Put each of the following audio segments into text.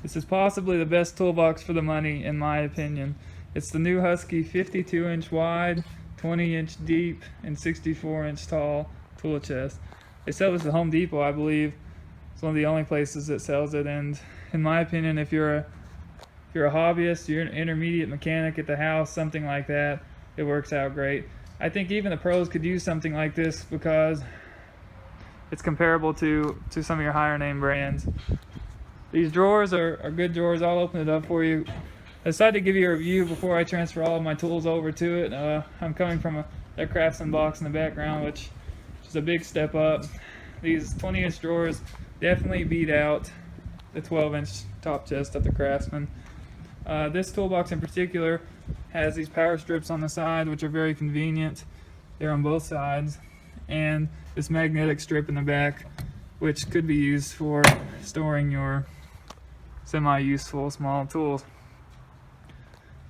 This is possibly the best toolbox for the money, in my opinion. It's the new Husky 52-inch wide, 20-inch deep, and 64-inch tall tool chest. They sell this at Home Depot, I believe. It's one of the only places that sells it, and in my opinion, if you're a hobbyist, you're an intermediate mechanic at the house, something like that, it works out great. I think even the pros could use something like this because it's comparable to some of your higher name brands. These drawers are good drawers. I'll open it up for you. I decided to give you a review before I transfer all of my tools over to it. I'm coming from a Craftsman box in the background, which is a big step up. These 20-inch drawers definitely beat out the 12-inch top chest of the Craftsman. This toolbox in particular has these power strips on the side, which are very convenient. They're on both sides, and this magnetic strip in the back, which could be used for storing your semi-useful small tools.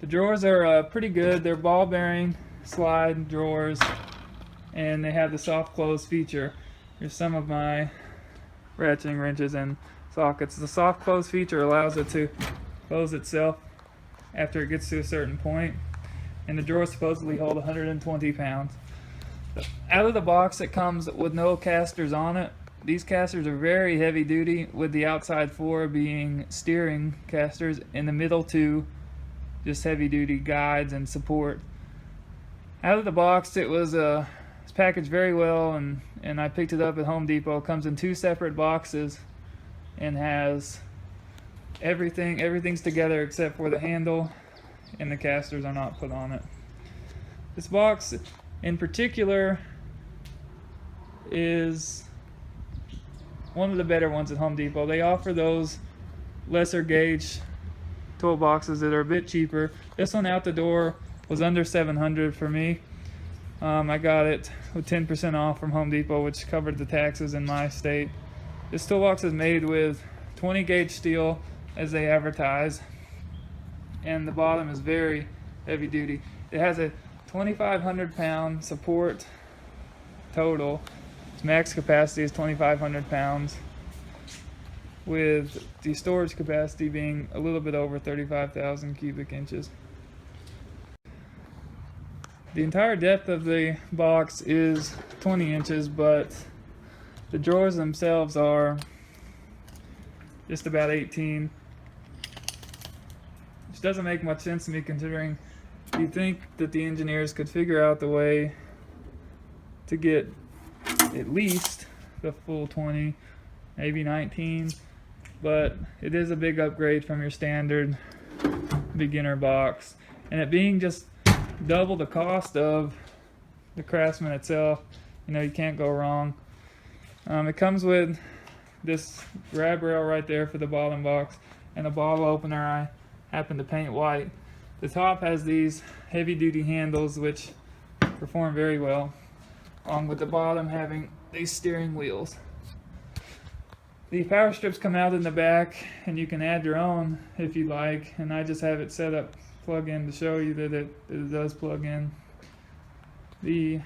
The drawers are pretty good. They're ball bearing slide drawers, and they have the soft close feature. Here's some of my ratcheting wrenches and sockets. The soft close feature allows it to close itself after it gets to a certain point, and the drawers supposedly hold 120 pounds. Out of the box, it comes with no casters on it. These casters are very heavy duty, with the outside four being steering casters and the middle two just heavy duty guides and support. Out of the box, it's packaged very well, and I picked it up at Home Depot. It comes in 2 separate boxes and has everything's together except for the handle, and the casters are not put on it. This box in particular is one of the better ones at Home Depot. They offer those lesser gauge toolboxes that are a bit cheaper. This one out the door was under $700 for me. I got it with 10% off from Home Depot, which covered the taxes in my state. This toolbox is made with 20 gauge steel, as they advertise, and the bottom is very heavy duty. It has a 2,500 pound support total. Its max capacity is 2,500 pounds, with the storage capacity being a little bit over 35,000 cubic inches. The entire depth of the box is 20 inches, but the drawers themselves are just about 18, which doesn't make much sense to me, considering you'd think that the engineers could figure out the way to get at least the full 20, maybe 19, but it is a big upgrade from your standard beginner box, and it being just double the cost of the Craftsman itself, you can't go wrong. It comes with this grab rail right there for the bottom box, and a bottle opener I happen to paint white. The top has these heavy duty handles which perform very well, along with the bottom having these steering wheels. The power strips come out in the back, and you can add your own if you like, and I just have it set up plug in to show you that it does plug in. The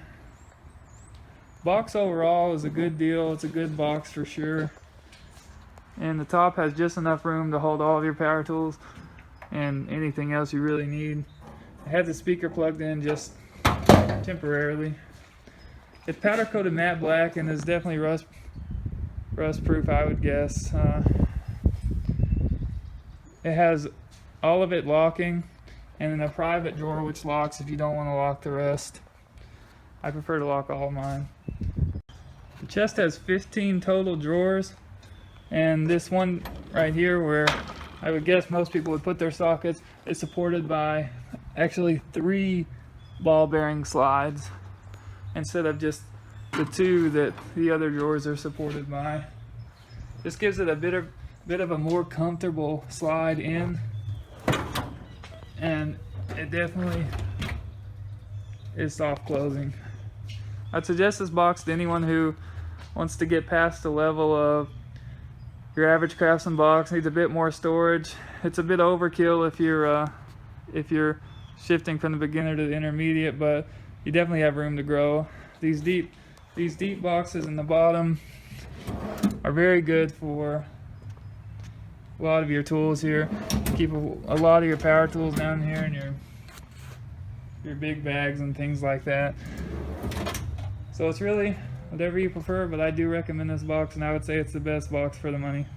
box overall is a good deal. It's a good box for sure, and the top has just enough room to hold all of your power tools and anything else you really need. It has a speaker plugged in just temporarily. It's powder coated matte black and is definitely rust proof, I would guess. It has all of it locking, and then a private drawer which locks if you don't want to lock the rest. I prefer to lock all of mine. The chest has 15 total drawers, and this one right here, where I would guess most people would put their sockets, is supported by actually 3 ball bearing slides instead of just the 2 that the other drawers are supported by. This gives it a bit of a more comfortable slide in, and it definitely is soft closing. I'd suggest this box to anyone who wants to get past the level of your average Craftsman box, needs a bit more storage. It's a bit overkill if you're shifting from the beginner to the intermediate, but you definitely have room to grow. These deep boxes in the bottom are very good for a lot of your tools here. Keep a lot of your power tools down here and your big bags and things like that. So it's really whatever you prefer, but I do recommend this box, and I would say it's the best box for the money.